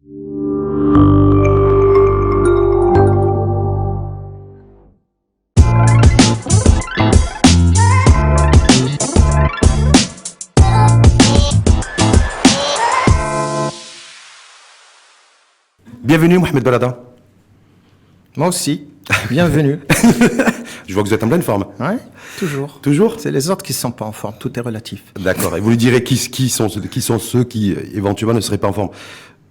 Bienvenue Mohamed Berrada. Moi aussi, bienvenue. Je vois que vous êtes en pleine forme. Oui, toujours. Toujours? C'est les autres qui ne sont pas en forme, tout est relatif. D'accord, et vous lui direz qui sont ceux qui éventuellement ne seraient pas en forme.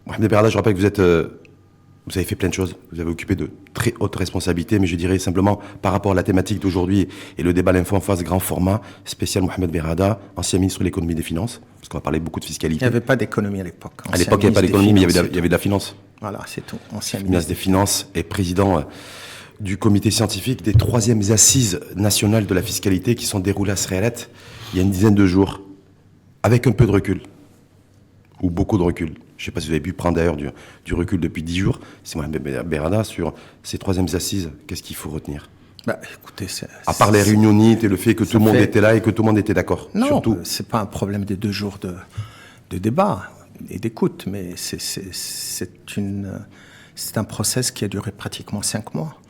Mohamed Berrada, je rappelle que vous avez fait plein de choses, vous avez occupé de très hautes responsabilités, mais je dirais simplement par rapport à la thématique d'aujourd'hui et le débat L'Info en face grand format, spécial Mohamed Berrada, ancien ministre de l'économie et des finances, parce qu'on va parler beaucoup de fiscalité. Il n'y avait pas d'économie à l'époque. À l'époque, il n'y avait pas d'économie, mais il y avait de la finance. Voilà, c'est tout. Ancien ministre des Finances et président du comité scientifique des 3e assises nationales de la fiscalité qui sont déroulées à Srearet il y a une dizaine de jours, avec un peu de recul, ou beaucoup de recul. Je ne sais pas si vous avez pu prendre d'ailleurs du recul depuis 10 jours. C'est Mohamed Berrada sur ces 3e assises. Qu'est-ce qu'il faut retenir? Écoutez, à part les réunionites et le fait que tout le monde était là et que tout le monde était d'accord. Non, ce n'est pas un problème des 2 jours de débat et d'écoute, mais c'est un process qui a duré pratiquement 5 mois.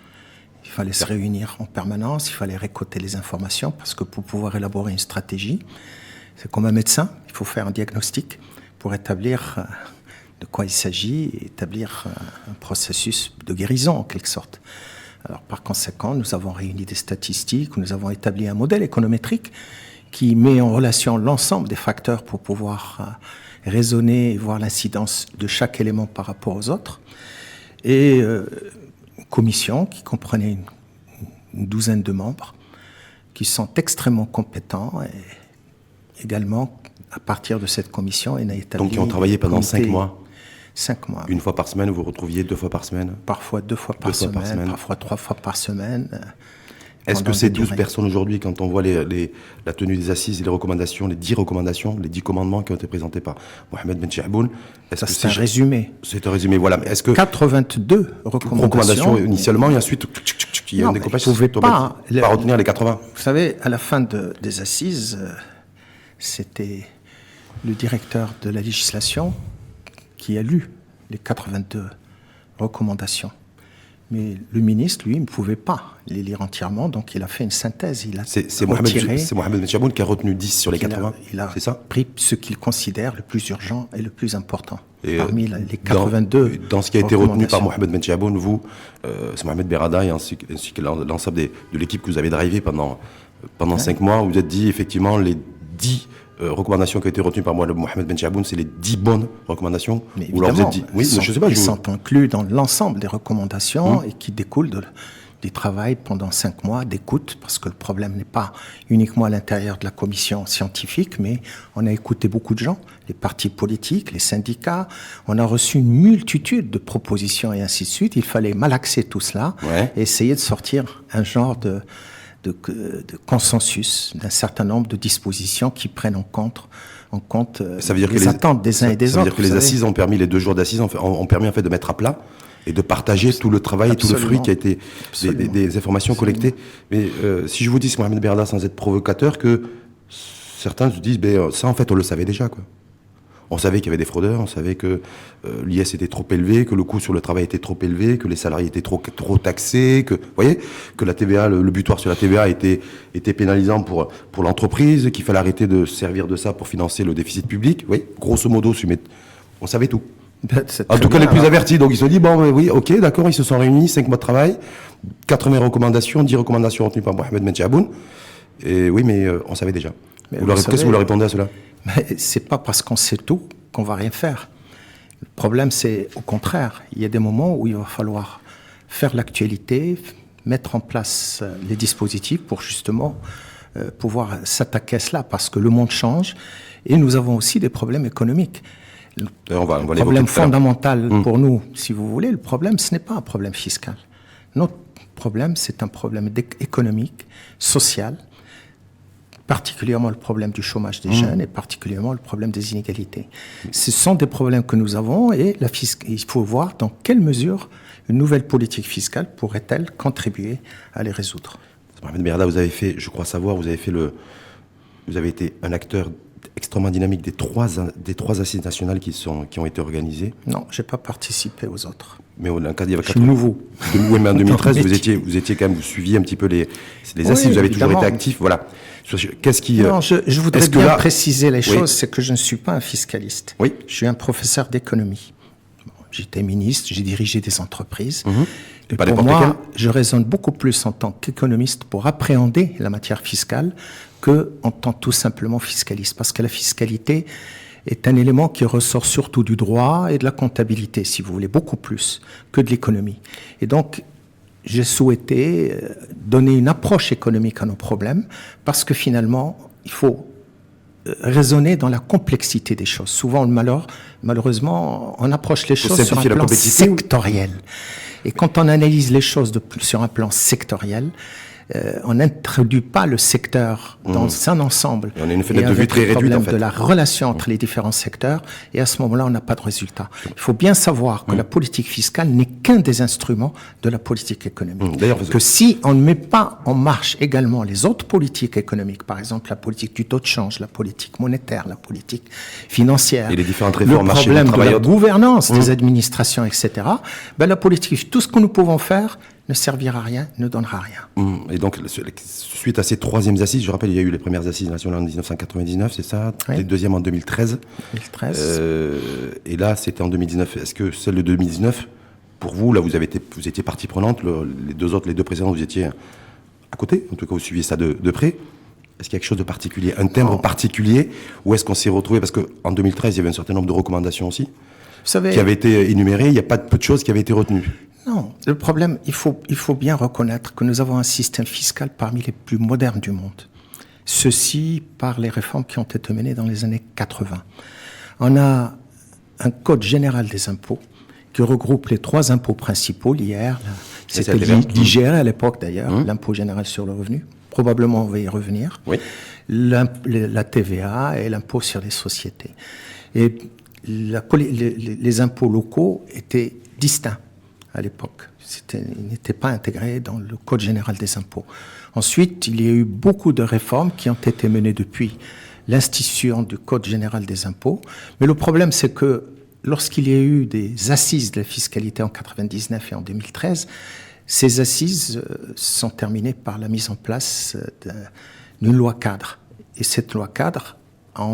Il fallait se réunir en permanence, il fallait récolter les informations, parce que pour pouvoir élaborer une stratégie, c'est comme un médecin, il faut faire un diagnostic pour établir de quoi il s'agit et établir un processus de guérison en quelque sorte. Alors par conséquent, nous avons réuni des statistiques, nous avons établi un modèle économétrique qui met en relation l'ensemble des facteurs pour pouvoir raisonner et voir l'incidence de chaque élément par rapport aux autres. Et une commission qui comprenait une douzaine de membres qui sont extrêmement compétents et également à partir de cette commission, il a établi... Donc, qui ont travaillé pendant 5 mois 5 mois. Une fois par semaine, vous vous retrouviez 2 fois par semaine? Parfois 2 fois par semaine, parfois 3 fois par semaine. Est-ce que ces 12 personnes aujourd'hui, quand on voit la tenue des assises et les recommandations, les 10 recommandations, les 10 commandements qui ont été présentés par Mohamed Ben Chaïboun, c'est un résumé. C'est un résumé, voilà. Est-ce que 82 recommandations initialement et ensuite il y a un découpage? Vous ne pouvez pas retenir les 80. Vous savez, à la fin des assises, c'était le directeur de la législation qui a lu les 82 recommandations. Mais le ministre, lui, ne pouvait pas les lire entièrement, donc il a fait une synthèse. C'est Mohamed Ben Chaïboun qui a retenu 10 sur les 80, c'est ça? Pris ce qu'il considère le plus urgent et le plus important. Parmi les 82 dans ce qui a été retenu par Mohamed Ben Chaïboun, vous, c'est Mohamed Berrada ainsi que l'ensemble de l'équipe que vous avez drivé pendant 5 mois, vous êtes dit effectivement les 10 recommandations qui ont été retenues par Mohamed Ben Chaïboun, c'est les 10 bonnes recommandations. Mais évidemment, vous êtes dit, oui, je sais pas, ils sont inclus dans l'ensemble des recommandations et qui découlent du travail pendant 5 mois d'écoute, parce que le problème n'est pas uniquement à l'intérieur de la commission scientifique, mais on a écouté beaucoup de gens, les partis politiques, les syndicats, on a reçu une multitude de propositions et ainsi de suite. Il fallait malaxer tout cela et essayer de sortir un genre de consensus d'un certain nombre de dispositions qui prennent en compte les attentes des uns et des autres. Ça veut dire que les assises ont permis, les 2 jours d'assises ont permis en fait de mettre à plat et de partager tout le travail et tout le fruit qui a été des informations collectées. Mais si je vous dis, Mohamed Berrada, sans être provocateur, que certains se disent, ça en fait on le savait déjà, quoi. On savait qu'il y avait des fraudeurs, on savait que l'IS était trop élevé, que le coût sur le travail était trop élevé, que les salariés étaient trop taxés, que, vous voyez, que la TVA, le butoir sur la TVA était pénalisant pour l'entreprise, qu'il fallait arrêter de servir de ça pour financer le déficit public. Oui, grosso modo, on savait tout. En tout cas, les plus avertis. Donc, ils se sont dit, oui, ok, d'accord, ils se sont réunis, 5 mois de travail, 80 recommandations, 10 recommandations retenues par Mohamed Ben Chaïboun. Et oui, mais on savait déjà. Qu'est-ce que vous leur répondez à cela? Mais c'est pas parce qu'on sait tout qu'on va rien faire. Le problème, c'est au contraire. Il y a des moments où il va falloir faire l'actualité, mettre en place les dispositifs pour justement pouvoir s'attaquer à cela, parce que le monde change et nous avons aussi des problèmes économiques. Le problème fondamental pour nous, si vous voulez, le problème, ce n'est pas un problème fiscal. Notre problème, c'est un problème économique, social, particulièrement le problème du chômage des jeunes et particulièrement le problème des inégalités. Ce sont des problèmes que nous avons et il faut voir dans quelle mesure une nouvelle politique fiscale pourrait-elle contribuer à les résoudre. Mohamed Berrada, vous avez fait, je crois savoir, vous avez été un acteur extrêmement dynamique des trois assises nationales qui ont été organisées. Non, j'ai pas participé aux autres. Mais au cas, il y avait je suis nouveau. Oui, mais en 2013, vous étiez quand même, vous suiviez un petit peu les assises, vous avez toujours été actif, voilà. Qu'est-ce qui... Non, je voudrais bien préciser les choses, c'est que je ne suis pas un fiscaliste. Oui. Je suis un professeur d'économie. J'étais ministre, j'ai dirigé des entreprises. Et pas pour moi, je raisonne beaucoup plus en tant qu'économiste pour appréhender la matière fiscale que en tant tout simplement fiscaliste. Parce que la fiscalité est un élément qui ressort surtout du droit et de la comptabilité, si vous voulez, beaucoup plus que de l'économie. Et donc, j'ai souhaité donner une approche économique à nos problèmes parce que finalement, il faut raisonner dans la complexité des choses. Souvent, malheureusement, on approche les choses sur un plan sectoriel. Et quand on analyse les choses sur un plan sectoriel, on n'introduit pas le secteur dans un ensemble. Et on a une fenêtre de vue très réduite, en fait. De la relation entre les différents secteurs, et à ce moment-là, on n'a pas de résultat. Il faut bien savoir que la politique fiscale n'est qu'un des instruments de la politique économique. D'ailleurs, que si on ne met pas en marche également les autres politiques économiques, par exemple la politique du taux de change, la politique monétaire, la politique financière, et les différentes réformes, le problème de la gouvernance des administrations, etc., ben la politique, tout ce que nous pouvons faire ne servira à rien, ne donnera rien. Et donc, suite à ces troisièmes assises, je rappelle, il y a eu les premières assises nationales en 1999, c'est ça? Oui. Les deuxièmes en 2013. 2013. Et là, c'était en 2019. Est-ce que celle de 2019, pour vous, là, vous étiez partie prenante, les deux précédentes, vous étiez à côté, en tout cas, vous suiviez ça de près. Est-ce qu'il y a quelque chose de particulier, un timbre particulier, ou est-ce qu'on s'est retrouvé, parce qu'en 2013, il y avait un certain nombre de recommandations aussi, vous savez, qui avaient été énumérées, il n'y a pas peu de choses qui avaient été retenues. Non, le problème, il faut bien reconnaître que nous avons un système fiscal parmi les plus modernes du monde. Ceci par les réformes qui ont été menées dans les années 80. On a un code général des impôts qui regroupe les trois impôts principaux, l'IR, c'était l'IGR à l'époque d'ailleurs, l'impôt général sur le revenu. Probablement on va y revenir. Oui. La TVA et l'impôt sur les sociétés. Et les impôts locaux étaient distincts à l'époque. Ils n'étaient pas intégrés dans le Code général des impôts. Ensuite, il y a eu beaucoup de réformes qui ont été menées depuis l'institution du Code général des impôts. Mais le problème, c'est que lorsqu'il y a eu des assises de la fiscalité en 1999 et en 2013, ces assises sont terminées par la mise en place d'une loi cadre. Et cette loi cadre a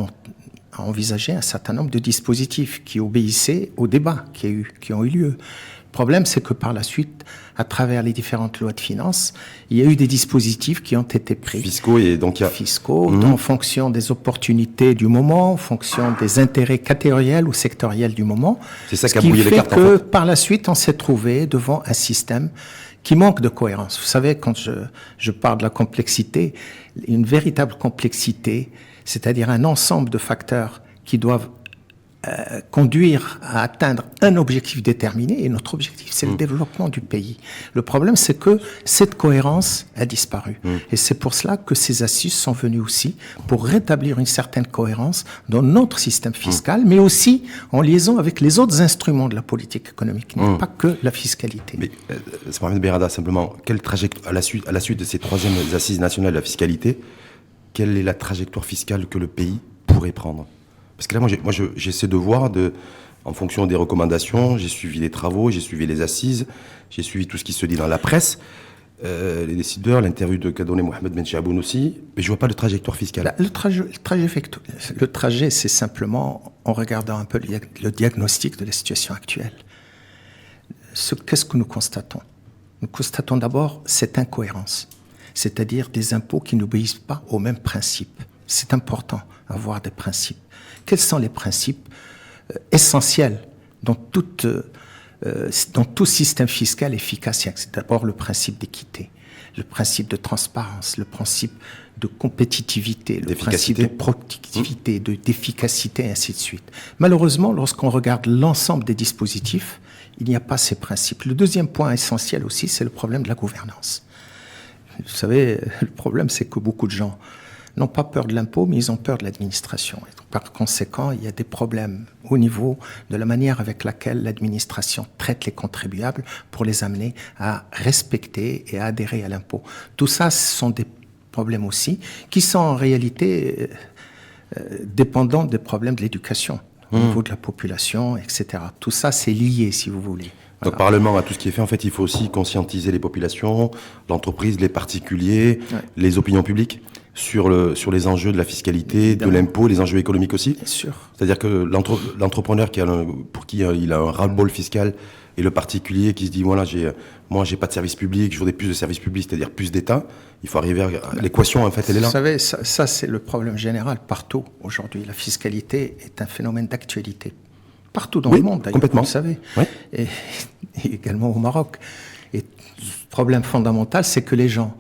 envisagé un certain nombre de dispositifs qui obéissaient aux débats qui ont eu lieu. Le problème, c'est que par la suite, à travers les différentes lois de finances, il y a eu des dispositifs qui ont été pris. Fiscaux, et donc en fonction des opportunités du moment, en fonction des intérêts catégoriels ou sectoriels du moment. C'est ça qui a brouillé les cartes. Ce qui fait que par la suite, on s'est trouvé devant un système qui manque de cohérence. Vous savez, quand je parle de la complexité, une véritable complexité, c'est-à-dire un ensemble de facteurs qui doivent conduire à atteindre un objectif déterminé, et notre objectif, c'est le développement du pays. Le problème, c'est que cette cohérence a disparu. Et c'est pour cela que ces assises sont venues aussi pour rétablir une certaine cohérence dans notre système fiscal, mais aussi en liaison avec les autres instruments de la politique économique, qui n'est pas que la fiscalité. Mais, Mohamed Berrada, simplement, quelle trajectoire, à la suite de ces troisièmes assises nationales de la fiscalité, quelle est la trajectoire fiscale que le pays pourrait prendre? Parce que là, moi, j'essaie de voir, en fonction des recommandations, j'ai suivi les travaux, j'ai suivi les assises, j'ai suivi tout ce qui se dit dans la presse, les décideurs, l'interview qu'a donné Mohamed Ben Chaboun aussi, mais je vois pas de trajectoire fiscale. Le trajet, c'est simplement en regardant un peu le diagnostic de la situation actuelle. Qu'est-ce que nous constatons? Nous constatons d'abord cette incohérence, c'est-à-dire des impôts qui n'obéissent pas aux mêmes principes. C'est important d'avoir des principes. Quels sont les principes essentiels dans tout système fiscal efficace? C'est d'abord le principe d'équité, le principe de transparence, le principe de compétitivité, le principe de productivité, d'efficacité, et ainsi de suite. Malheureusement, lorsqu'on regarde l'ensemble des dispositifs, il n'y a pas ces principes. Le deuxième point essentiel aussi, c'est le problème de la gouvernance. Vous savez, le problème, c'est que beaucoup de gens n'ont pas peur de l'impôt, mais ils ont peur de l'administration. Et donc, par conséquent, il y a des problèmes au niveau de la manière avec laquelle l'administration traite les contribuables pour les amener à respecter et à adhérer à l'impôt. Tout ça, ce sont des problèmes aussi qui sont en réalité dépendant des problèmes de l'éducation, au niveau de la population, etc. Tout ça, c'est lié, si vous voulez. Voilà. Donc, parallèlement à tout ce qui est fait, en fait, il faut aussi conscientiser les populations, l'entreprise, les particuliers, les opinions publiques sur les enjeux de la fiscalité, évidemment, de l'impôt, les enjeux économiques aussi. Bien sûr. C'est-à-dire que l'entrepreneur pour qui il a un ras-le-bol fiscal, et le particulier qui se dit, voilà, moi, j'ai pas de service public, je voudrais plus de services publics, c'est-à-dire plus d'État. Il faut arriver à l'équation, en fait, elle est là. Vous savez, ça c'est le problème général partout aujourd'hui. La fiscalité est un phénomène d'actualité. Partout dans le monde, d'ailleurs, complètement. vous le savez. Oui. Et également au Maroc. Et le problème fondamental, c'est que les gens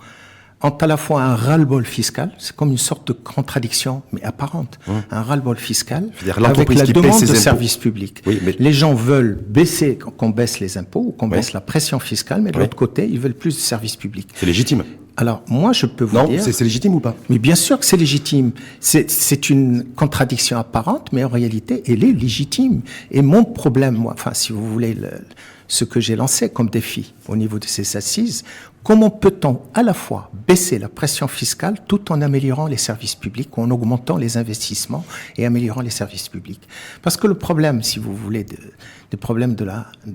ont à la fois un ras-le-bol fiscal, c'est comme une sorte de contradiction, mais apparente. Un ras-le-bol fiscal avec la demande de services publics. Oui, mais... Les gens veulent baisser, qu'on baisse les impôts, ou qu'on baisse la pression fiscale, mais de l'autre côté, ils veulent plus de services publics. C'est légitime. Alors, moi, je peux vous dire... Non, c'est légitime ou pas? Mais bien sûr que c'est légitime. C'est une contradiction apparente, mais en réalité, elle est légitime. Et mon problème, moi, enfin, si vous voulez, ce que j'ai lancé comme défi au niveau de ces assises, comment peut-on à la fois baisser la pression fiscale tout en améliorant les services publics, en augmentant les investissements et améliorant les services publics? Parce que le problème, si vous voulez, des problèmes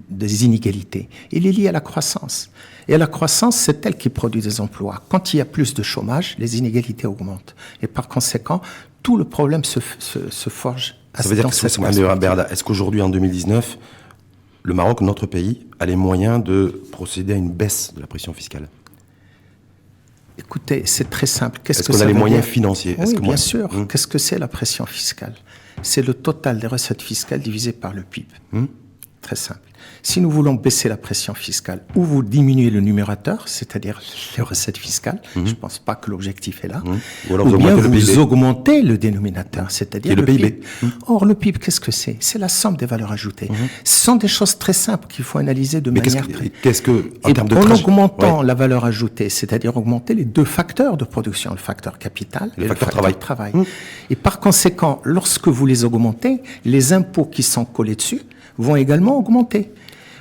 des inégalités, il est lié à la croissance. Et la croissance, c'est elle qui produit des emplois. Quand il y a plus de chômage, les inégalités augmentent. Et par conséquent, tout le problème se forge. Ça veut dire que est-ce qu'aujourd'hui, en 2019, le Maroc, notre pays, a les moyens de procéder à une baisse de la pression fiscale? Écoutez, c'est très simple. Est-ce qu'on a les moyens financiers? Oui, bien sûr. Qu'est-ce que c'est la pression fiscale? C'est le total des recettes fiscales divisé par le PIB. Très simple. Si nous voulons baisser la pression fiscale, ou vous diminuez le numérateur, c'est-à-dire les recettes fiscales, je ne pense pas que l'objectif est là, ou bien vous augmentez le dénominateur, c'est-à-dire le PIB. Or, le PIB, qu'est-ce que c'est? C'est la somme des valeurs ajoutées. Ce sont des choses très simples qu'il faut analyser de manière en termes de en augmentant la valeur ajoutée, c'est-à-dire augmenter les deux facteurs de production, le facteur capital et le facteur travail. Et par conséquent, lorsque vous les augmentez, les impôts qui sont collés dessus vont également augmenter.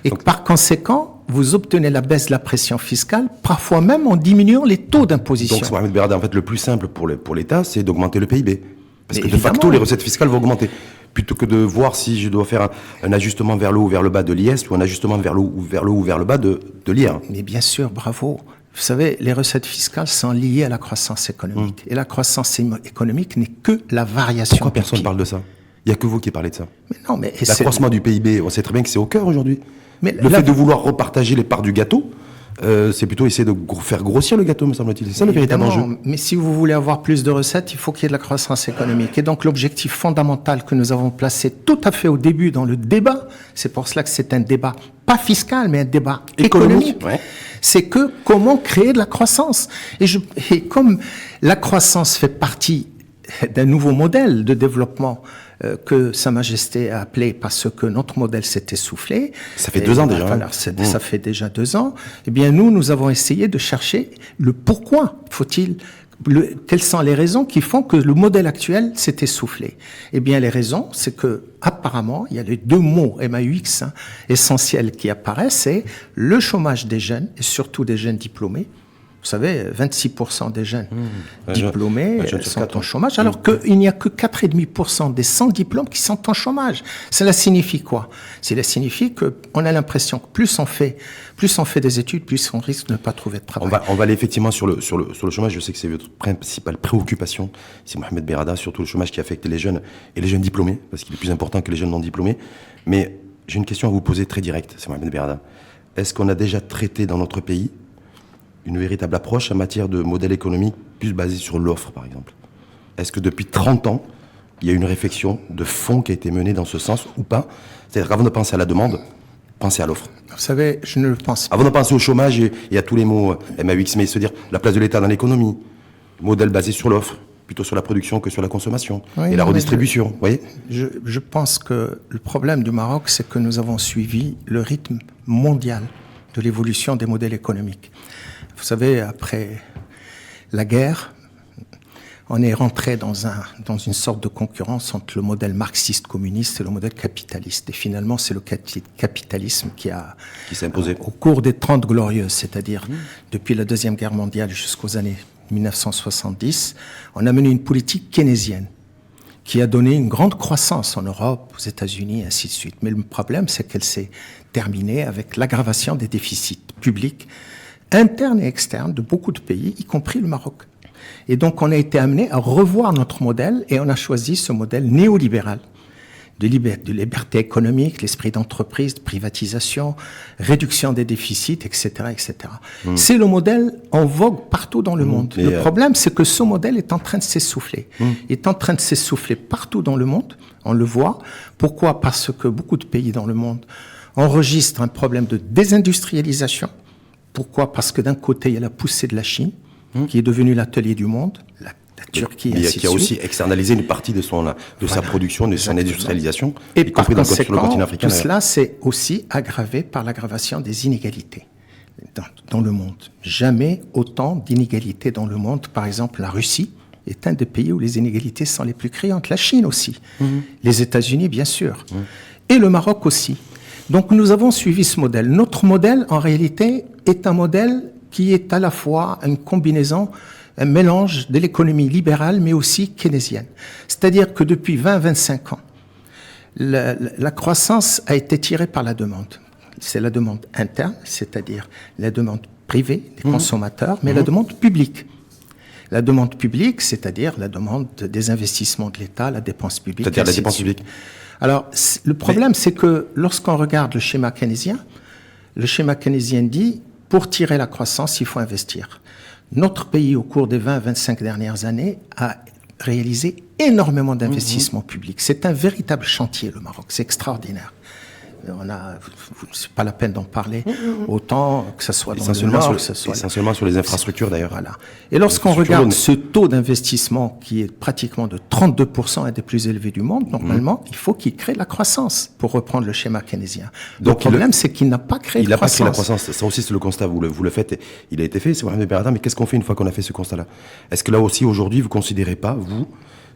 Et donc, par conséquent, vous obtenez la baisse de la pression fiscale, parfois même en diminuant les taux d'imposition. Donc, Mohamed Berada, en fait, le plus simple pour l'État, c'est d'augmenter le PIB. Parce que de facto, les recettes fiscales vont augmenter. Plutôt que de voir si je dois faire un ajustement vers le haut ou vers le bas de l'IS, ou un ajustement vers le haut ou vers le bas de l'IR. Mais bien sûr, bravo. Vous savez, les recettes fiscales sont liées à la croissance économique. Et la croissance économique n'est que la variation. Pourquoi personne ne parle de ça? Il n'y a que vous qui parlez de ça. Mais non, mais l'accroissement du PIB, on sait très bien que c'est au cœur aujourd'hui. Mais le fait de vouloir repartager les parts du gâteau, c'est plutôt essayer de faire grossir le gâteau, me semble-t-il. C'est ça le véritable enjeu. Mais si vous voulez avoir plus de recettes, il faut qu'il y ait de la croissance économique. Et donc l'objectif fondamental que nous avons placé tout à fait au début dans le débat, c'est pour cela que c'est un débat pas fiscal, mais un débat économique. C'est que comment créer de la croissance. Et comme la croissance fait partie d'un nouveau modèle de développement que Sa Majesté a appelé parce que notre modèle s'est essoufflé. Ça fait 2 ans déjà. Voilà, ça fait déjà 2 ans. Eh bien, nous avons essayé de chercher le pourquoi quelles sont les raisons qui font que le modèle actuel s'est essoufflé. Eh bien, les raisons, c'est que apparemment, il y a les 2 mots MAUX essentiels qui apparaissent, c'est le chômage des jeunes et surtout des jeunes diplômés. Vous savez, 26% des jeunes diplômés sont en chômage, alors qu'il n'y a que 4,5% des sans diplômes qui sont en chômage. Cela signifie quoi? Cela signifie qu'on a l'impression que plus on fait des études, plus on risque de ne pas trouver de travail. On va aller effectivement sur le chômage. Je sais que c'est votre principale préoccupation, c'est Mohamed Berada, surtout le chômage qui affecte les jeunes et les jeunes diplômés, parce qu'il est plus important que les jeunes non diplômés. Mais j'ai une question à vous poser très directe, c'est Mohamed Berada. Est-ce qu'on a déjà traité dans notre pays une véritable approche en matière de modèle économique plus basé sur l'offre, par exemple? Est-ce que depuis 30 ans, il y a une réflexion de fond qui a été menée dans ce sens ou pas? C'est-à-dire qu'avant de penser à la demande, pensez à l'offre. Vous savez, je ne le pense pas. Avant de penser au chômage et à tous les mots MAUX, mais se dire la place de l'État dans l'économie, modèle basé sur l'offre, plutôt sur la production que sur la consommation, et la redistribution, vous voyez? Je pense que le problème du Maroc, c'est que nous avons suivi le rythme mondial de l'évolution des modèles économiques. Vous savez, après la guerre, on est rentré dans une sorte de concurrence entre le modèle marxiste-communiste et le modèle capitaliste. Et finalement, c'est le capitalisme qui s'est imposé au cours des 30 glorieuses, c'est-à-dire depuis la Deuxième Guerre mondiale jusqu'aux années 1970, on a mené une politique keynésienne. qui a donné une grande croissance en Europe, aux États-Unis, ainsi de suite. Mais le problème, c'est qu'elle s'est terminée avec l'aggravation des déficits publics internes et externes de beaucoup de pays, y compris le Maroc. Et donc, on a été amené à revoir notre modèle et on a choisi ce modèle néolibéral de liberté économique, l'esprit d'entreprise, de privatisation, réduction des déficits, etc., etc. C'est le modèle en vogue partout dans le monde. Le problème, c'est que ce modèle est en train de s'essouffler. Il est en train de s'essouffler partout dans le monde. On le voit. Pourquoi? Parce que beaucoup de pays dans le monde enregistrent un problème de désindustrialisation. Pourquoi? Parce que d'un côté, il y a la poussée de la Chine, qui est devenue l'atelier du monde, la Turquie, qui a aussi externalisé une partie de sa production, de son industrialisation, et y compris sur le continent africain. Tout cela, c'est aussi aggravé par l'aggravation des inégalités dans le monde. Jamais autant d'inégalités dans le monde. Par exemple, la Russie est un des pays où les inégalités sont les plus criantes. La Chine aussi. Les États-Unis, bien sûr. Et le Maroc aussi. Donc, nous avons suivi ce modèle. Notre modèle, en réalité, est un modèle qui est à la fois une combinaison, un mélange de l'économie libérale, mais aussi keynésienne. C'est-à-dire que depuis 20-25 ans, la croissance a été tirée par la demande. C'est la demande interne, c'est-à-dire la demande privée des consommateurs, mais la demande publique. La demande publique, c'est-à-dire la demande des investissements de l'État, la dépense publique. C'est-à-dire la dépense publique. Alors, le problème, c'est que lorsqu'on regarde le schéma keynésien dit, pour tirer la croissance, il faut investir. Notre pays, au cours des 20-25 dernières années, a réalisé énormément d'investissements publics. C'est un véritable chantier, le Maroc. C'est extraordinaire. C'est pas la peine d'en parler autant que ce soit dans le Nord, que ce soit essentiellement sur les infrastructures d'ailleurs. Voilà. Et lorsqu'on regarde ce taux d'investissement qui est pratiquement de 32%, un des plus élevés du monde, normalement, il faut qu'il crée la croissance, pour reprendre le schéma keynésien. Donc, le problème, c'est qu'il n'a pas créé de croissance. Il n'a pas créé la croissance. Ça aussi, c'est le constat. Vous le faites. Il a été fait, c'est Mohamed Berada. Mais qu'est-ce qu'on fait une fois qu'on a fait ce constat-là? Est-ce que là aussi, aujourd'hui, vous considérez pas, vous,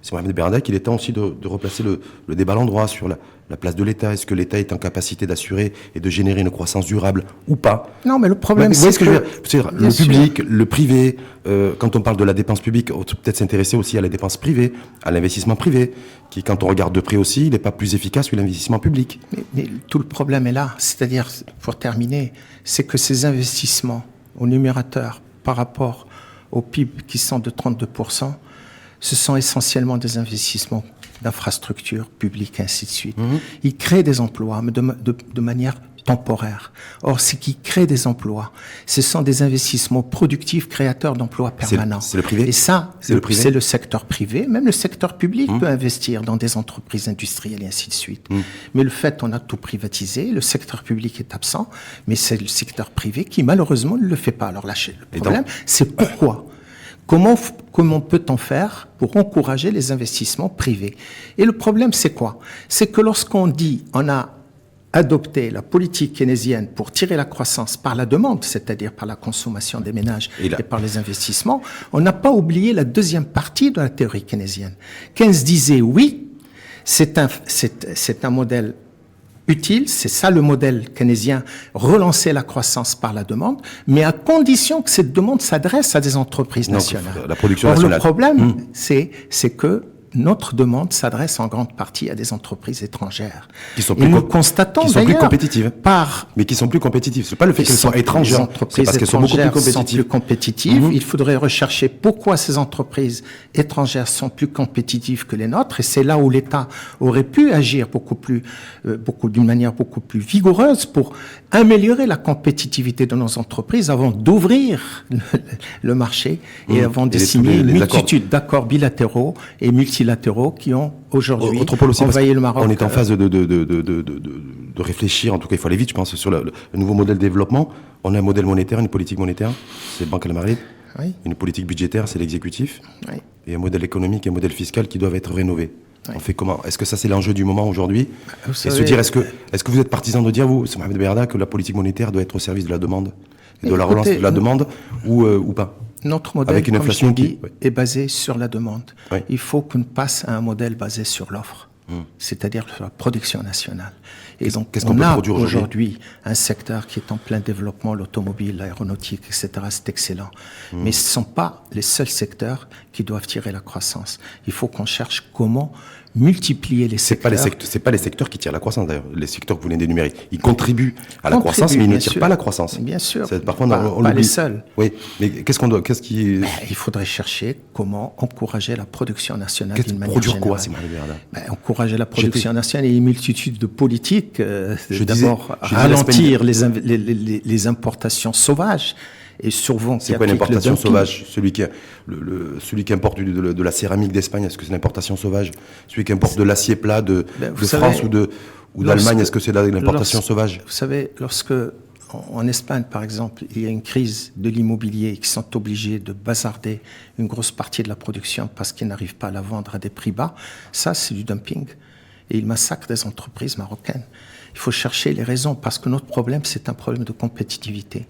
c'est Mohamed Berada, qu'il est temps aussi de replacer le débat à l'endroit sur la place de l'État? Est-ce que l'État est en capacité d'assurer et de générer une croissance durable ou pas? Non, mais le problème, c'est que... le public, le privé, quand on parle de la dépense publique, on peut peut-être s'intéresser aussi à la dépense privée, à l'investissement privé, qui, quand on regarde de près aussi, il n'est pas plus efficace que l'investissement public. Mais tout le problème est là. C'est-à-dire, pour terminer, c'est que ces investissements au numérateur par rapport au PIB qui sont de 32%, ce sont essentiellement des investissements d'infrastructures publiques, ainsi de suite. Ils créent des emplois, mais de manière temporaire. Or, ce qui crée des emplois, ce sont des investissements productifs, créateurs d'emplois permanents. C'est le privé. Et ça, c'est le secteur privé. Même le secteur public peut investir dans des entreprises industrielles et ainsi de suite. Mais le fait, on a tout privatisé, le secteur public est absent, mais c'est le secteur privé qui, malheureusement, ne le fait pas. Alors là, le problème, c'est pourquoi. Comment peut-on faire pour encourager les investissements privés? Et le problème, c'est quoi? C'est que lorsqu'on dit on a adopté la politique keynésienne pour tirer la croissance par la demande, c'est-à-dire par la consommation des ménages et par les investissements, on n'a pas oublié la deuxième partie de la théorie keynésienne. Keynes disait oui, c'est un modèle utile, c'est ça le modèle keynésien, relancer la croissance par la demande, mais à condition que cette demande s'adresse à des entreprises nationales. Donc, la production nationale. Le problème, c'est que notre demande s'adresse en grande partie à des entreprises étrangères. Qui sont plus compétitives. Mais qui sont plus compétitives. C'est pas le fait qu'elles sont étrangères. C'est parce qu'elles sont beaucoup plus compétitives. Il faudrait rechercher pourquoi ces entreprises étrangères sont plus compétitives que les nôtres. Et c'est là où l'État aurait pu agir d'une manière beaucoup plus vigoureuse pour améliorer la compétitivité de nos entreprises avant d'ouvrir le marché et avant de signer une multitude d'accords bilatéraux et multilatéraux qui ont aujourd'hui envahi le Maroc. On est en phase de réfléchir, en tout cas il faut aller vite, je pense, sur le nouveau modèle de développement. On a un modèle monétaire, une politique monétaire, c'est le Banque Al-Marid. Oui. Une politique budgétaire, c'est l'exécutif. Oui. Et un modèle économique et un modèle fiscal qui doivent être rénovés. Oui. On fait comment? Est-ce que ça c'est l'enjeu du moment aujourd'hui? Et se dire, est-ce que vous êtes partisan de dire, vous, c'est Mohamed Berada, que la politique monétaire doit être au service de la demande, de la relance de la demande, ou pas? Notre modèle, avec une inflation est basé sur la demande. Oui. Il faut qu'on passe à un modèle basé sur l'offre, c'est-à-dire sur la production nationale. Et donc, on a aujourd'hui un secteur qui est en plein développement, l'automobile, l'aéronautique, etc. C'est excellent. Mais ce ne sont pas les seuls secteurs qui doivent tirer la croissance. Il faut qu'on cherche comment multiplier les secteurs. C'est pas les secteurs qui tirent la croissance d'ailleurs. Les secteurs que vous venez d'énumérer, ils contribuent à la croissance, mais ils ne tirent pas la croissance. Bien sûr. Parfois, on pas les seuls. Oui, mais il faudrait chercher comment encourager la production nationale d'une manière générale. Produire quoi, c'est Mohamed Beherda? Encourager la production nationale et une multitude de politiques. D'abord, ralentir les importations sauvages. Et souvent, c'est quoi une importation sauvage? Celui qui importe de la céramique d'Espagne, est-ce que c'est une importation sauvage? Celui qui importe de l'acier plat de France ou d'Allemagne, est-ce que c'est de l'importation sauvage? Vous savez, lorsque en Espagne, par exemple, il y a une crise de l'immobilier, qui sont obligés de bazarder une grosse partie de la production parce qu'ils n'arrivent pas à la vendre à des prix bas, ça, c'est du dumping. Et ils massacrent des entreprises marocaines. Il faut chercher les raisons, parce que notre problème, c'est un problème de compétitivité.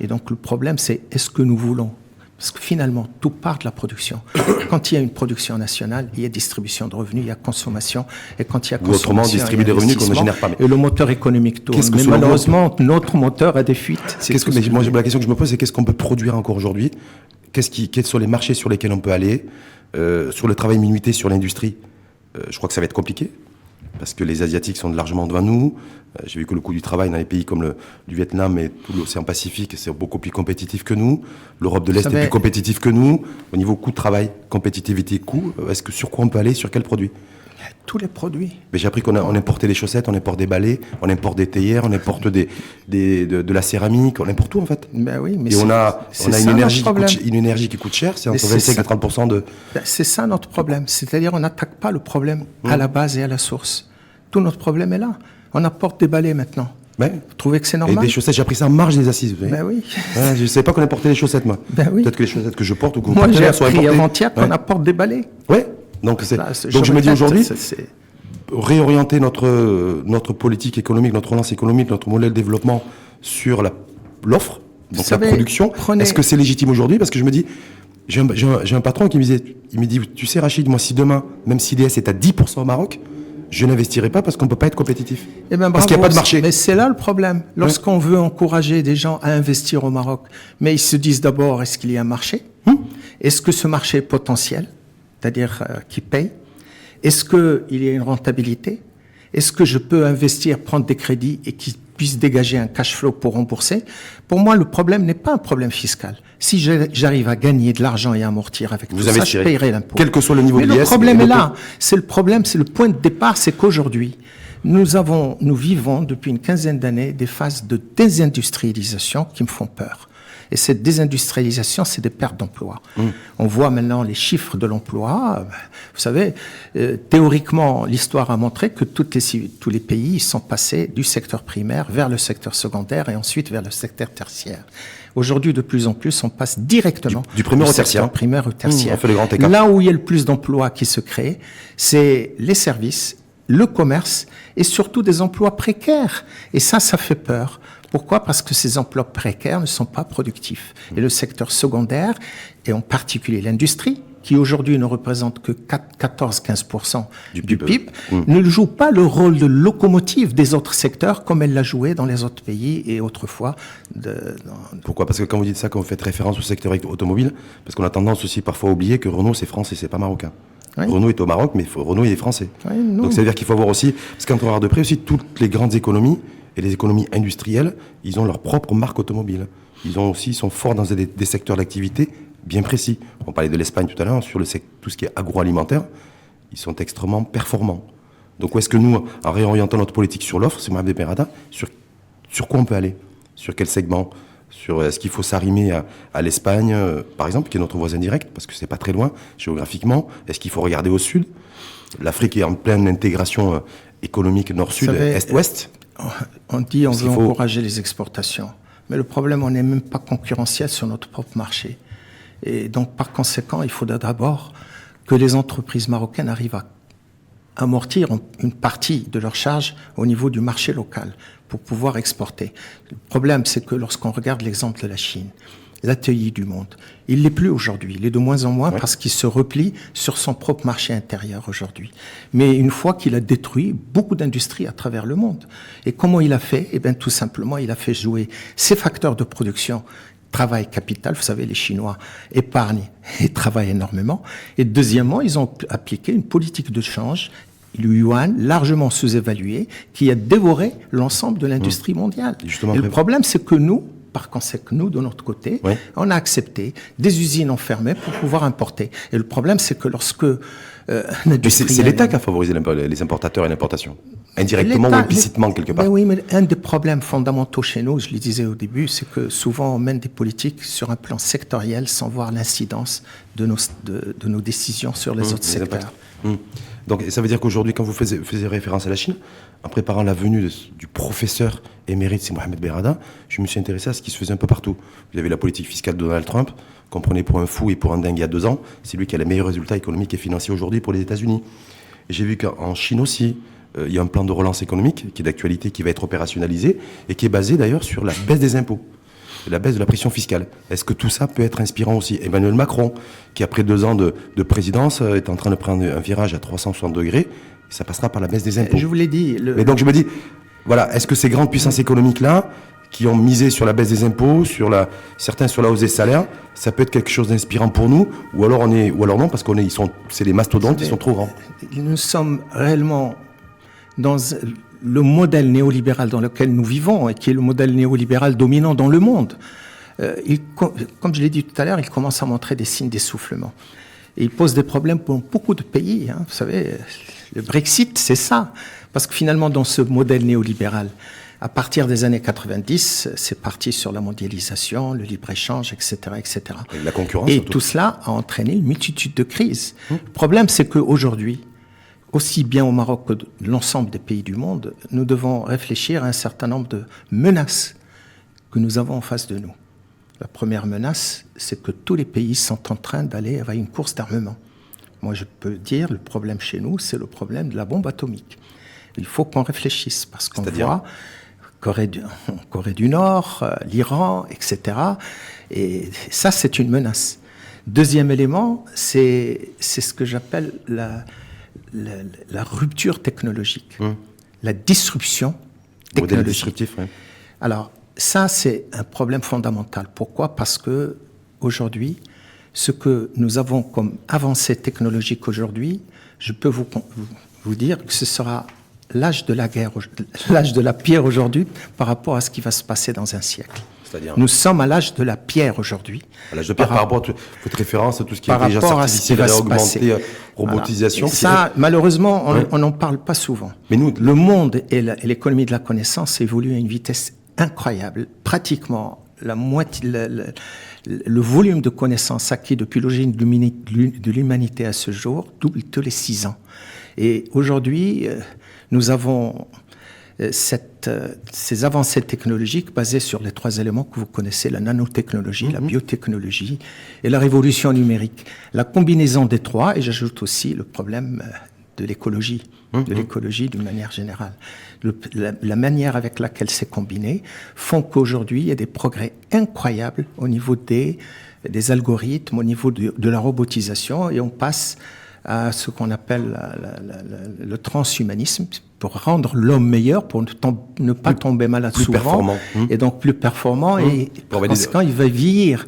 Et donc le problème, c'est est-ce que nous voulons? Parce que finalement, tout part de la production. Quand il y a une production nationale, il y a distribution de revenus, il y a consommation. Et quand il y a consommation, autrement, distribuer des revenus qu'on ne génère pas. Et le moteur économique tourne. Mais malheureusement, notre moteur a des fuites. Moi, la question que je me pose, c'est qu'est-ce qu'on peut produire encore aujourd'hui? Quels sont les marchés sur lesquels on peut aller? Sur le travail minuité, sur l'industrie, je crois que ça va être compliqué. Parce que les Asiatiques sont largement devant nous. J'ai vu que le coût du travail dans les pays comme du Vietnam et tout l'océan Pacifique, c'est beaucoup plus compétitif que nous. L'Europe de l'Est est plus compétitive que nous. Au niveau coût de travail, compétitivité, coût, sur quoi on peut aller? Sur quels produits? Tous les produits. Mais j'ai appris qu'on importait des chaussettes, on importe des balais, on importe des théières, on importe de la céramique, on importe tout en fait. Ben oui, mais et on a une énergie qui coûte cher, c'est entre 25 et 30% de... C'est ça notre problème, c'est-à-dire on n'attaque pas le problème à la base et à la source. Tout notre problème est là. On apporte des balais maintenant. Vous trouvez que c'est normal? Et des chaussettes, j'ai appris ça en marge des assises. Vous voyez? Ben oui. Je ne savais pas qu'on importait les chaussettes, moi. Ben oui. Peut-être que les chaussettes que je porte ou que vous portez... Moi, j'ai appris avant-hier qu'on apporte des balais. Oui. Donc je me dis aujourd'hui, réorienter notre politique économique, notre relance économique, notre modèle de développement sur l'offre, donc la production. Est-ce que c'est légitime aujourd'hui? Parce que je me dis, j'ai un patron qui me dit, tu sais Rachid, moi si demain, même si l'IS est à 10% au Maroc, je n'investirai pas parce qu'on ne peut pas être compétitif. Parce qu'il n'y a pas de marché. Mais c'est là le problème. Lorsqu'on veut encourager des gens à investir au Maroc, mais ils se disent d'abord, est-ce qu'il y a un marché? Est-ce que ce marché est potentiel? C'est-à-dire qui paye? Est-ce qu'il y a une rentabilité? Est-ce que je peux investir, prendre des crédits et qu'ils puissent dégager un cash flow pour rembourser? Pour moi, le problème n'est pas un problème fiscal. Si j'arrive à gagner de l'argent et à amortir avec tout ça, je paierai l'impôt. Quel que soit le niveau de l'IS. Mais le problème est là. C'est le problème, c'est le point de départ, c'est qu'aujourd'hui, nous vivons depuis une quinzaine d'années des phases de désindustrialisation qui me font peur. Et cette désindustrialisation, c'est des pertes d'emplois. On voit maintenant les chiffres de l'emploi. Vous savez, théoriquement, l'histoire a montré que tous les pays sont passés du secteur primaire vers le secteur secondaire et ensuite vers le secteur tertiaire. Aujourd'hui, de plus en plus, on passe directement du primaire au tertiaire. Primaire au tertiaire. On fait le grand écart. Là où il y a le plus d'emplois qui se créent, c'est les services, le commerce et surtout des emplois précaires. Et ça fait peur. Pourquoi? Parce que ces emplois précaires ne sont pas productifs. Et le secteur secondaire, et en particulier l'industrie, qui aujourd'hui ne représente que 14-15% du PIB, ne joue pas le rôle de locomotive des autres secteurs comme elle l'a joué dans les autres pays et autrefois. Pourquoi? Parce que quand vous dites ça, quand vous faites référence au secteur automobile, parce qu'on a tendance aussi parfois à oublier que Renault c'est français, c'est pas marocain. Oui. Renault est au Maroc, mais Renault il est français. Oui, donc ça veut dire qu'il faut voir aussi, parce qu'on regarde de près aussi toutes les grandes économies, et les économies industrielles, ils ont leur propre marque automobile. Ils sont forts dans des secteurs d'activité bien précis. On parlait de l'Espagne tout à l'heure, sur tout ce qui est agroalimentaire, ils sont extrêmement performants. Donc où est-ce que nous, en réorientant notre politique sur l'offre, c'est Mohamed Beherda, sur quoi on peut aller? Sur quel segment? Est-ce qu'il faut s'arrimer à l'Espagne, par exemple, qui est notre voisin direct, parce que c'est pas très loin géographiquement? Est-ce qu'il faut regarder au sud? L'Afrique est en pleine intégration économique nord-sud, est-ouest. On dit on veut encourager les exportations. Mais le problème, on n'est même pas concurrentiel sur notre propre marché. Et donc, par conséquent, il faudra d'abord que les entreprises marocaines arrivent à amortir une partie de leurs charges au niveau du marché local pour pouvoir exporter. Le problème, c'est que lorsqu'on regarde l'exemple de la Chine, l'atelier du monde, il l'est plus aujourd'hui. Il est de moins en moins parce qu'il se replie sur son propre marché intérieur aujourd'hui. Mais une fois qu'il a détruit beaucoup d'industries à travers le monde. Et comment il a fait? Eh bien, tout simplement, il a fait jouer ses facteurs de production travail capital. Vous savez, les Chinois épargnent et travaillent énormément. Et deuxièmement, ils ont appliqué une politique de change, le yuan, largement sous-évalué, qui a dévoré l'ensemble de l'industrie mondiale. Et le problème, c'est que nous, par conséquent, nous, de notre côté, on a accepté des usines enfermées pour pouvoir importer. Et le problème, c'est que lorsque c'est l'État qui a favorisé les importateurs et l'importation, indirectement ou implicitement quelque part. Oui, mais un des problèmes fondamentaux chez nous, je le disais au début, c'est que souvent on mène des politiques sur un plan sectoriel sans voir l'incidence de nos décisions sur les autres secteurs. Donc ça veut dire qu'aujourd'hui, quand vous faisiez référence à la Chine, en préparant la venue du professeur émérite, c'est Mohamed Berrada, je me suis intéressé à ce qui se faisait un peu partout. Vous avez la politique fiscale de Donald Trump, qu'on prenait pour un fou et pour un dingue il y a 2 ans. C'est lui qui a les meilleurs résultats économiques et financiers aujourd'hui pour les États-Unis. Et j'ai vu qu'en Chine aussi, il y a un plan de relance économique qui est d'actualité, qui va être opérationnalisé et qui est basé d'ailleurs sur la baisse des impôts, la baisse de la pression fiscale. Est-ce que tout ça peut être inspirant aussi? Emmanuel Macron, qui après 2 ans de présidence, est en train de prendre un virage à 360 degrés, et ça passera par la baisse des impôts. Je vous l'ai dit. Mais donc je me dis, voilà, est-ce que ces grandes puissances économiques-là, qui ont misé sur la baisse des impôts, certains sur la hausse des salaires, ça peut être quelque chose d'inspirant pour nous, ou alors non, parce c'est les mastodontes, ils sont trop grands. Nous sommes réellement dans le modèle néolibéral dans lequel nous vivons, et qui est le modèle néolibéral dominant dans le monde. Comme je l'ai dit tout à l'heure, il commence à montrer des signes d'essoufflement. Et il pose des problèmes pour beaucoup de pays. Vous savez, le Brexit, c'est ça. Parce que finalement, dans ce modèle néolibéral, à partir des années 90, c'est parti sur la mondialisation, le libre-échange, etc., etc. Et la concurrence. Et tout cela a entraîné une multitude de crises. Le problème, c'est qu'aujourd'hui, aussi bien au Maroc que dans l'ensemble des pays du monde, nous devons réfléchir à un certain nombre de menaces que nous avons en face de nous. La première menace, c'est que tous les pays sont en train d'aller vers une course d'armement. Moi, je peux dire, le problème chez nous, c'est le problème de la bombe atomique. Il faut qu'on réfléchisse, parce qu'on voit Corée du Nord, l'Iran, etc. Et ça, c'est une menace. Deuxième élément, c'est ce que j'appelle la rupture technologique, la disruption technologique. Modèle disruptif, oui. Alors, ça, c'est un problème fondamental. Pourquoi? Parce que aujourd'hui, ce que nous avons comme avancée technologique aujourd'hui, je peux vous dire que ce sera l'âge de la guerre, l'âge de la pierre aujourd'hui par rapport à ce qui va se passer dans un siècle. Nous sommes à l'âge de la pierre aujourd'hui. À l'âge de pierre par rapport à votre référence à tout ce qui est intelligence artificielle, augmentée, robotisation. Alors, ça, malheureusement, on n'en parle pas souvent. Mais nous, le monde et l'économie de la connaissance évoluent à une vitesse incroyable. Pratiquement la moitié, le volume de connaissances acquis depuis l'origine de l'humanité à ce jour double tous les 6 ans. Et aujourd'hui, nous avons ces avancées technologiques basées sur les 3 éléments que vous connaissez, la nanotechnologie, la biotechnologie et la révolution numérique. La combinaison des 3, et j'ajoute aussi le problème de l'écologie, d'une manière générale. La manière avec laquelle c'est combiné font qu'aujourd'hui, il y a des progrès incroyables au niveau des algorithmes, au niveau de la robotisation, et on passe à ce qu'on appelle le transhumanisme, pour rendre l'homme meilleur, pour ne pas tomber malade plus souvent, performant. Et donc plus performant, et par conséquent, il va vieillir.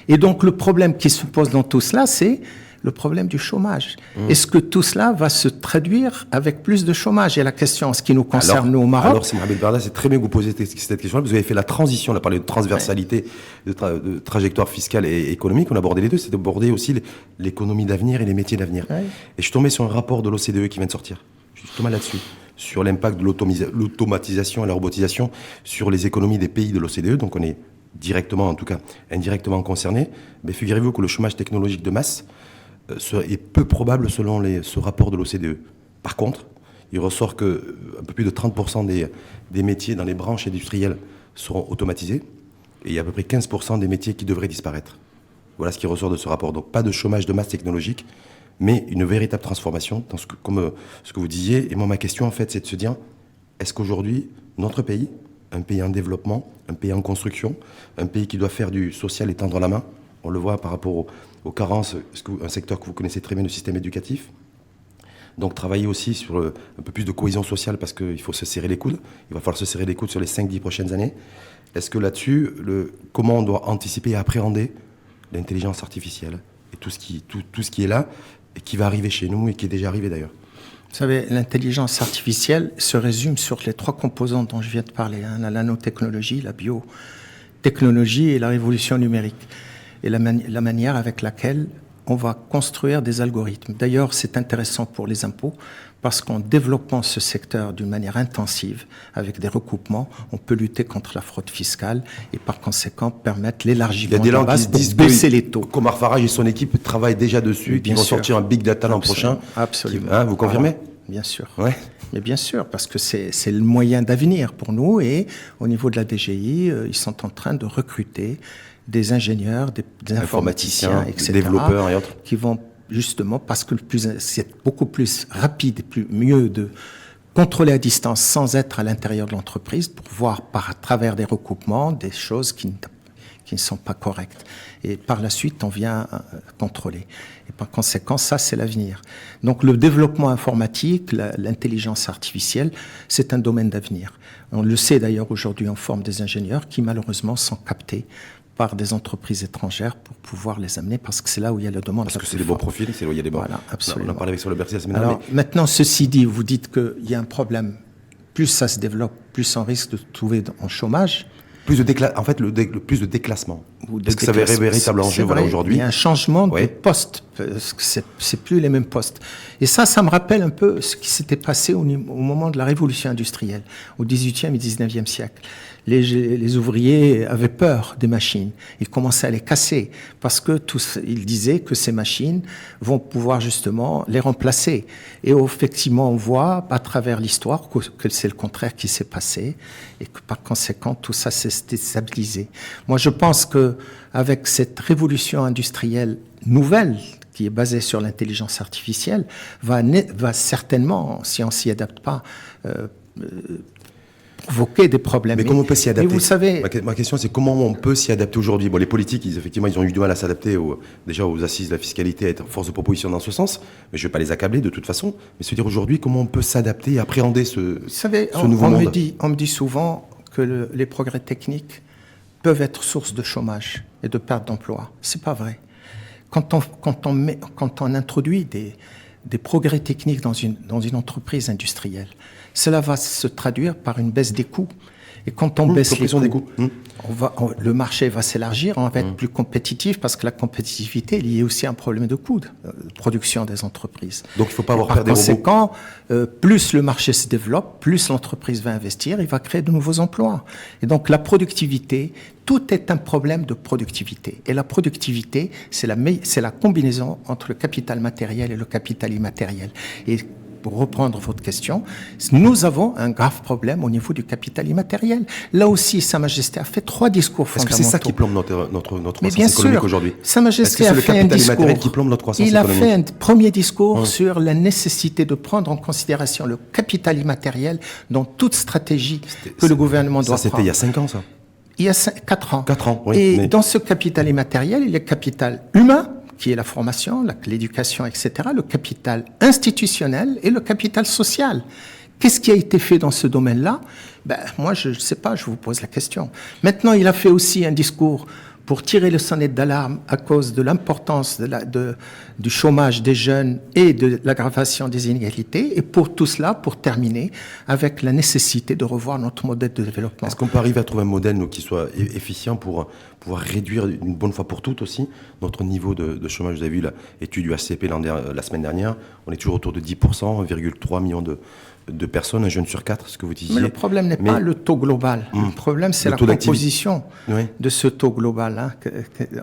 Et donc le problème qui se pose dans tout cela, c'est le problème du chômage. Est-ce que tout cela va se traduire avec plus de chômage? Et la question, en ce qui nous concerne, nous, au Maroc... Alors, Mohamed Berrada, c'est très bien que vous posiez cette question-là. Vous avez fait la transition, on a parlé de transversalité, de trajectoire fiscale et économique. On a abordé les deux. C'est d'aborder aussi l'économie d'avenir et les métiers d'avenir. Et je suis tombé sur un rapport de l'OCDE qui vient de sortir, justement là-dessus, sur l'impact de l'automatisation et la robotisation sur les économies des pays de l'OCDE. Donc, on est directement, en tout cas, indirectement concernés. Mais figurez-vous que le chômage technologique de masse est peu probable selon ce rapport de l'OCDE. Par contre, il ressort que un peu plus de 30% des métiers dans les branches industrielles seront automatisés, et il y a à peu près 15% des métiers qui devraient disparaître. Voilà ce qui ressort de ce rapport. Donc pas de chômage de masse technologique, mais une véritable transformation, comme ce que vous disiez. Et moi, ma question, en fait, c'est de se dire, est-ce qu'aujourd'hui, notre pays, un pays en développement, un pays en construction, un pays qui doit faire du social et tendre la main, on le voit par rapport aux carences, un secteur que vous connaissez très bien, le système éducatif. Donc travailler aussi sur un peu plus de cohésion sociale, parce qu'il faut se serrer les coudes. Il va falloir se serrer les coudes sur les 5-10 prochaines années. Est-ce que là-dessus, comment on doit anticiper et appréhender l'intelligence artificielle et tout ce qui est là et qui va arriver chez nous et qui est déjà arrivé d'ailleurs? Vous savez, l'intelligence artificielle se résume sur les 3 composantes dont je viens de parler, la nanotechnologie, la biotechnologie et la révolution numérique. Et la manière avec laquelle on va construire des algorithmes. D'ailleurs, c'est intéressant pour les impôts parce qu'en développant ce secteur d'une manière intensive, avec des recoupements, on peut lutter contre la fraude fiscale et par conséquent permettre l'élargissement de la base pour baisser les taux. Omar Farage et son équipe travaillent déjà dessus, qui vont sortir un big data l'an prochain. Absolument. Vous confirmez? Bien sûr. Ouais. Mais bien sûr, parce que c'est le moyen d'avenir pour nous et au niveau de la DGI, ils sont en train de recruter des ingénieurs, des informaticiens, etc., des développeurs et autres, qui vont justement, parce que c'est beaucoup plus rapide et mieux de contrôler à distance sans être à l'intérieur de l'entreprise pour voir à travers des recoupements des choses qui ne sont pas correctes. Et par la suite, on vient contrôler. Et par conséquent, ça, c'est l'avenir. Donc le développement informatique, l'intelligence artificielle, c'est un domaine d'avenir. On le sait d'ailleurs aujourd'hui, on forme des ingénieurs qui malheureusement sont captés par des entreprises étrangères pour pouvoir les amener, parce que c'est là où il y a la demande. Parce que c'est des bons profils, c'est là où il y a des bons... Voilà, absolument. On a parlé avec Sur le Bercy la semaine dernière. Alors, maintenant, ceci dit, vous dites qu'il y a un problème. Plus ça se développe, plus on risque de trouver en chômage. Plus de plus de déclassement. Est-ce que ça va être un véritable enjeu aujourd'hui? Il y a un changement de poste, parce que c'est plus les mêmes postes. Et ça me rappelle un peu ce qui s'était passé au moment de la révolution industrielle, au XVIIIe et XIXe siècle. Les ouvriers avaient peur des machines. Ils commençaient à les casser parce que ils disaient que ces machines vont pouvoir justement les remplacer. Et effectivement, on voit à travers l'histoire que c'est le contraire qui s'est passé et que par conséquent, tout ça s'est stabilisé. Moi, je pense que avec cette révolution industrielle nouvelle qui est basée sur l'intelligence artificielle, va certainement, si on s'y adapte pas, provoquer des problèmes. Mais comment on peut s'y adapter? Vous savez, ma question, c'est comment on peut s'y adapter aujourd'hui? Bon, les politiques, ils ont eu du mal à s'adapter déjà aux assises de la fiscalité, à être force de proposition dans ce sens. Mais je ne vais pas les accabler de toute façon. Mais se dire aujourd'hui, comment on peut s'adapter et appréhender ce nouveau monde? On me dit souvent que les progrès techniques peuvent être source de chômage et de perte d'emploi. C'est pas vrai. Quand on introduit des progrès techniques dans une entreprise industrielle, cela va se traduire par une baisse des coûts. Et quand on baisse les coûts, le marché va s'élargir, on va être plus compétitif parce que la compétitivité est liée aussi à un problème de coût de production des entreprises. Donc il ne faut pas avoir peur des robots. Par conséquent, plus le marché se développe, plus l'entreprise va investir, il va créer de nouveaux emplois. Et donc la productivité, tout est un problème de productivité. Et la productivité, c'est la combinaison entre le capital matériel et le capital immatériel. Et pour reprendre votre question, nous avons un grave problème au niveau du capital immatériel. Là aussi, Sa Majesté a fait 3 discours fondamentaux. Est-ce que c'est ça qui plombe notre croissance économique aujourd'hui? Sa Majesté a fait un discours. Qui plombe notre croissance Il a économique? fait un premier discours sur la nécessité de prendre en considération le capital immatériel dans toute stratégie que le gouvernement doit prendre. Ça, c'était il y a 5 ans, ça? Il y a 4 ans. 4 ans, oui. Et dans ce capital immatériel, il y a le capital humain, qui est la formation, l'éducation, etc., le capital institutionnel et le capital social. Qu'est-ce qui a été fait dans ce domaine-là? Moi, je ne sais pas, je vous pose la question. Maintenant, il a fait aussi un discours pour tirer le sonnet d'alarme à cause de l'importance du chômage des jeunes et de l'aggravation des inégalités. Et pour tout cela, pour terminer, avec la nécessité de revoir notre modèle de développement. Est-ce qu'on peut arriver à trouver un modèle qui soit efficient pour pouvoir réduire une bonne fois pour toutes aussi notre niveau de chômage? Vous avez vu l'étude du HCP la semaine dernière, on est toujours autour de 10%, 1,3 million de personnes, un jeune sur 4, ce que vous disiez. Mais le problème n'est pas le taux global. Le problème, c'est la composition de ce taux global.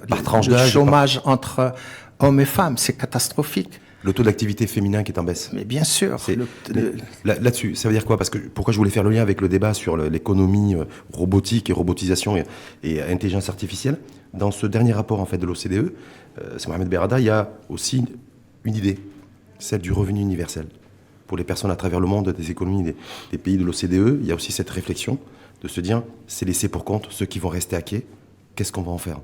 Par tranche d'âge. Le chômage entre hommes et femmes, c'est catastrophique. Le taux d'activité féminin qui est en baisse. Mais bien sûr. Là-dessus, ça veut dire quoi? Parce que pourquoi je voulais faire le lien avec le débat sur l'économie robotique et robotisation et intelligence artificielle? Dans ce dernier rapport en fait de l'OCDE, c'est Mohamed Berrada, il y a aussi une idée, celle du revenu universel. Pour les personnes à travers le monde, des économies des pays de l'OCDE, il y a aussi cette réflexion de se dire, c'est laissé pour compte ceux qui vont rester à quai, qu'est-ce qu'on va en faire?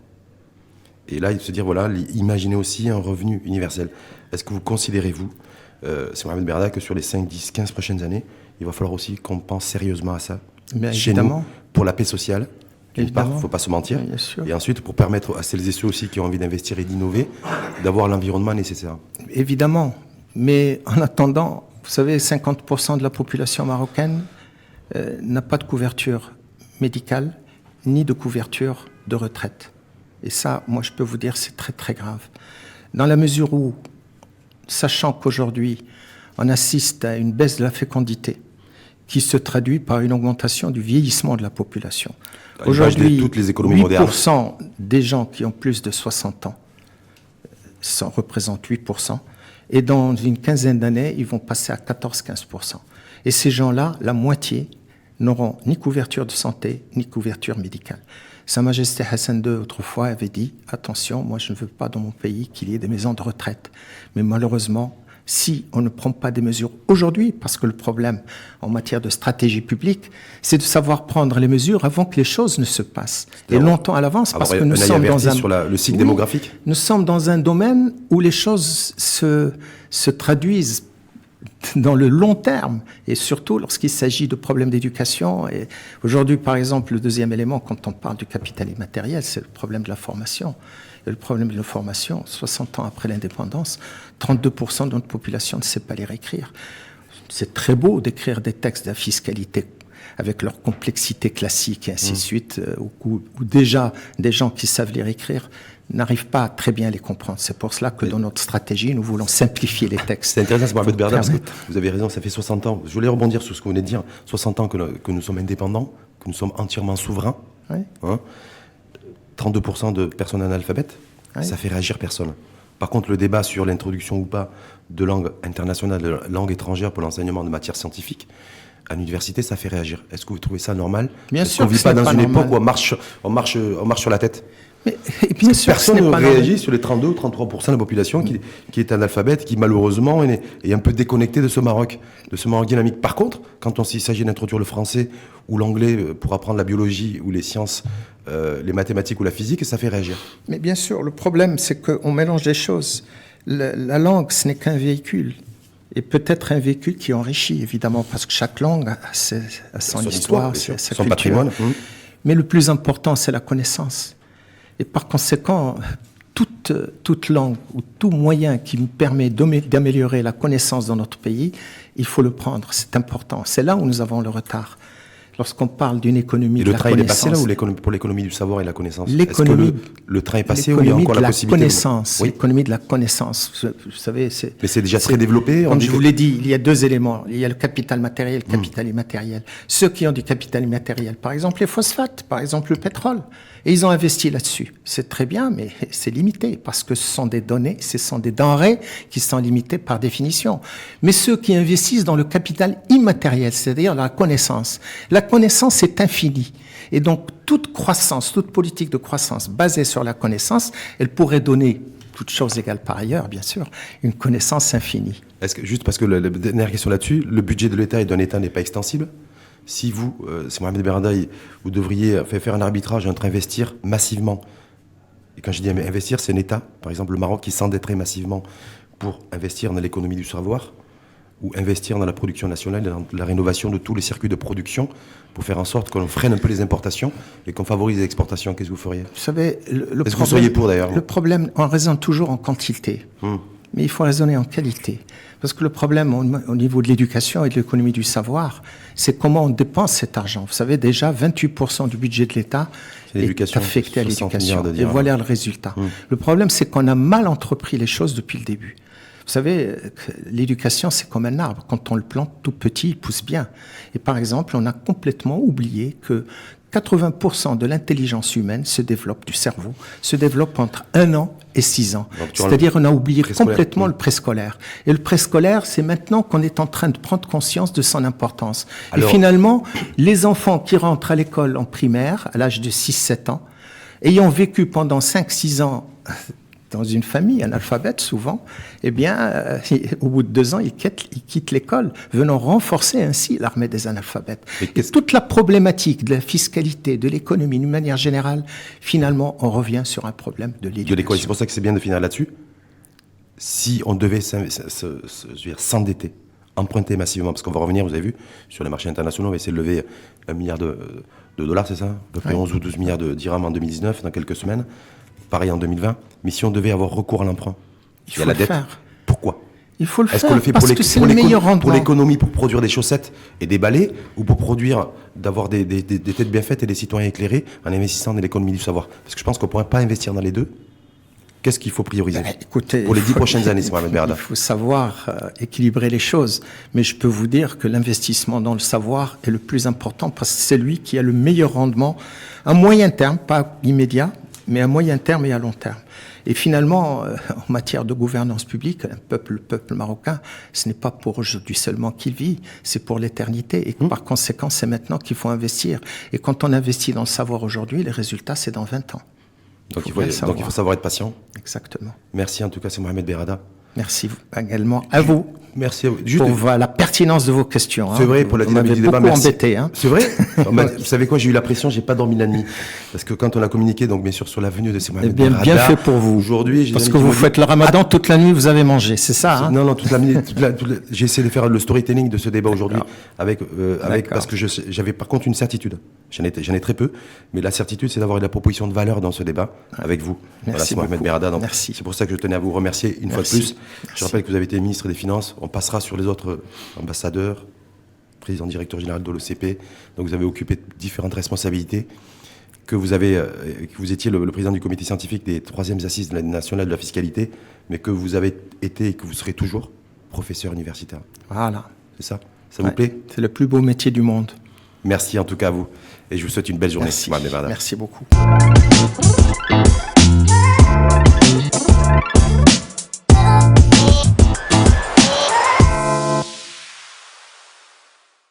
Et là, il se dire, voilà, imaginez aussi un revenu universel. Est-ce que vous considérez, c'est Mohamed Berrada, que sur les 5, 10, 15 prochaines années, il va falloir aussi qu'on pense sérieusement à ça, chez nous, pour la paix sociale, D'une part, il ne faut pas se mentir. Bien sûr. Et ensuite, pour permettre à celles et ceux aussi qui ont envie d'investir et d'innover, d'avoir l'environnement nécessaire. Évidemment. Mais en attendant, vous savez, 50% de la population marocaine n'a pas de couverture médicale ni de couverture de retraite. Et ça, moi, je peux vous dire, c'est très, très grave. Dans la mesure où, sachant qu'aujourd'hui, on assiste à une baisse de la fécondité qui se traduit par une augmentation du vieillissement de la population. Aujourd'hui, toutes les économies 8% des gens qui ont plus de 60 ans représentent 8%. Et dans une quinzaine d'années, ils vont passer à 14-15%. Et ces gens-là, la moitié, n'auront ni couverture de santé, ni couverture médicale. Sa Majesté Hassan II, autrefois, avait dit « Attention, moi je ne veux pas dans mon pays qu'il y ait des maisons de retraite. » Mais malheureusement, si on ne prend pas des mesures aujourd'hui, parce que le problème en matière de stratégie publique, c'est de savoir prendre les mesures avant que les choses ne se passent. Et longtemps à l'avance, parce que nous sommes dans sur le cycle démographique. Nous sommes dans un domaine où les choses se traduisent dans le long terme, et surtout lorsqu'il s'agit de problèmes d'éducation. Et aujourd'hui, par exemple, le deuxième élément, quand on parle du capital immatériel, c'est le problème de la formation. Et le problème de la formation, 60 ans après l'indépendance, 32% de notre population ne sait pas lire et écrire. C'est très beau d'écrire des textes de la fiscalité avec leur complexité classique et ainsi de suite, où déjà des gens qui savent lire et écrire n'arrivent pas à très bien les comprendre. C'est pour cela que dans notre stratégie, nous voulons simplifier les textes. C'est intéressant, Mohamed Berda, parce que vous avez raison, ça fait 60 ans. Je voulais rebondir sur ce que vous venez de dire. 60 ans que nous sommes indépendants, que nous sommes entièrement souverains. Oui. Hein, 32% de personnes analphabètes, oui. Ça fait réagir personne. Par contre, le débat sur l'introduction ou pas de langue internationale, de langue étrangère pour l'enseignement de matières scientifiques, à l'université, ça fait réagir. Est-ce que vous trouvez ça normal? Bien sûr. Est-ce qu'on ne vit pas dans une époque où on marche sur la tête? Mais, et bien sûr, personne ne réagit sur les 32 ou 33% de la population qui est analphabète, qui malheureusement est un peu déconnectée de ce Maroc dynamique. Par contre, quand il s'agit d'introduire le français ou l'anglais pour apprendre la biologie ou les sciences, les mathématiques ou la physique, ça fait réagir. Mais bien sûr, le problème, c'est qu'on mélange les choses. La langue, ce n'est qu'un véhicule. Et peut-être un véhicule qui enrichit, évidemment, parce que chaque langue a son histoire, son patrimoine. Mais le plus important, c'est la connaissance. Et par conséquent, toute langue ou tout moyen qui me permet d'améliorer la connaissance dans notre pays, il faut le prendre, c'est important. C'est là où nous avons le retard. Lorsqu'on parle d'une économie de la connaissance... Et le train est passé là, ou pour l'économie du savoir et de la connaissance? Le train est passé ou il y a encore la possibilité L'économie de la connaissance, vous savez... Mais c'est déjà très développé. Comme je vous l'ai dit, il y a deux éléments. Il y a le capital matériel et le capital immatériel. Ceux qui ont du capital immatériel, par exemple les phosphates, par exemple le pétrole, et ils ont investi là-dessus. C'est très bien, mais c'est limité, parce que ce sont des données, ce sont des denrées qui sont limitées par définition. Mais ceux qui investissent dans le capital immatériel, c'est-à-dire la connaissance est infinie. Et donc, toute croissance, toute politique de croissance basée sur la connaissance, elle pourrait donner, toutes choses égales par ailleurs, bien sûr, une connaissance infinie. Est-ce que, juste parce que la dernière question là-dessus, le budget de l'État et d'un État n'est pas extensible? Si vous, c'est Mohamed Berda, vous devriez faire un arbitrage entre investir massivement, et quand je dis investir, c'est un État, par exemple le Maroc, qui s'endetterait massivement pour investir dans l'économie du savoir, ou investir dans la production nationale, dans la rénovation de tous les circuits de production, pour faire en sorte qu'on freine un peu les importations et qu'on favorise les exportations. Qu'est-ce que vous feriez? Vous savez, est-ce que vous seriez pour d'ailleurs? Le problème, on raisonne toujours en quantité, mais il faut raisonner en qualité. Parce que le problème au niveau de l'éducation et de l'économie du savoir, c'est comment on dépense cet argent. Vous savez, déjà, 28% du budget de l'État est affecté à l'éducation. Et voilà le résultat. Le problème, c'est qu'on a mal entrepris les choses depuis le début. Vous savez, l'éducation, c'est comme un arbre. Quand on le plante tout petit, il pousse bien. Et par exemple, on a complètement oublié que 80% de l'intelligence humaine du cerveau, se développe entre 1 an et 6 ans. C'est-à-dire on a oublié complètement le préscolaire. Et le préscolaire, c'est maintenant qu'on est en train de prendre conscience de son importance. Alors, et finalement, les enfants qui rentrent à l'école en primaire, à l'âge de 6-7 ans, ayant vécu pendant 5-6 ans dans une famille analphabète souvent, eh bien, au bout de 2 ans, ils quittent l'école, venant renforcer ainsi l'armée des analphabètes. Et toute la problématique de la fiscalité, de l'économie, d'une manière générale, finalement, on revient sur un problème de l'éducation. C'est pour ça que c'est bien de finir là-dessus. Si on devait s'endetter, emprunter massivement, parce qu'on va revenir, vous avez vu, sur les marchés internationaux, on va essayer de lever 1 milliard de dollars, c'est ça? À peu près 11 ou 12 milliards de dirhams en 2019, dans quelques semaines. Pareil en 2020. Mais si on devait avoir recours à l'emprunt, il y a la dette. Pourquoi? Il faut le faire. Est-ce qu'on le fait parce que c'est le meilleur rendement. Pour l'économie, pour produire des chaussettes et des balais, ou pour produire, d'avoir des têtes bien faites et des citoyens éclairés en investissant dans l'économie du savoir? Parce que je pense qu'on ne pourrait pas investir dans les deux. Qu'est-ce qu'il faut prioriser écoutez, pour les 10 prochaines années, Mohamed Berda? Il faut savoir équilibrer les choses. Mais je peux vous dire que l'investissement dans le savoir est le plus important parce que c'est lui qui a le meilleur rendement à moyen terme, pas immédiat, mais à moyen terme et à long terme. Et finalement, en matière de gouvernance publique, le peuple marocain, ce n'est pas pour aujourd'hui seulement qu'il vit, c'est pour l'éternité. Et par conséquent, c'est maintenant qu'il faut investir. Et quand on investit dans le savoir aujourd'hui, les résultats, c'est dans 20 ans. Donc il faut savoir être patient. Exactement. Merci en tout cas, c'est Mohamed Berda. Merci également à vous. Merci à vous. Juste pour la pertinence de vos questions. C'est vrai, pour la dynamique du débat. Vous m'avez beaucoup embêté. C'est vrai. Vous savez quoi, j'ai eu la pression, j'ai pas dormi la nuit. Parce que quand on a communiqué, donc bien sûr, sur la venue de ces Mohamed Berda. Bien fait pour vous. Aujourd'hui, parce que vous faites le ramadan toute la nuit, vous avez mangé, c'est ça, hein? Non, toute la nuit. J'ai essayé de faire le storytelling de ce débat aujourd'hui parce que j'avais par contre une certitude. J'en ai très peu, mais la certitude, c'est d'avoir de la proposition de valeur dans ce débat avec vous. Merci voilà, c'est Mohamed Berda. Donc, merci. C'est pour ça que je tenais à vous remercier une fois de plus. Je rappelle que vous avez été ministre des Finances. On passera sur les autres ambassadeurs, président directeur général de l'OCP. Donc vous avez occupé différentes responsabilités. Que vous étiez le président du comité scientifique des 3e assises nationales de la fiscalité, mais que vous avez été et que vous serez toujours professeur universitaire. Voilà. C'est ça? Ça vous plaît? C'est le plus beau métier du monde. Merci en tout cas à vous. Et je vous souhaite une belle journée. Merci beaucoup.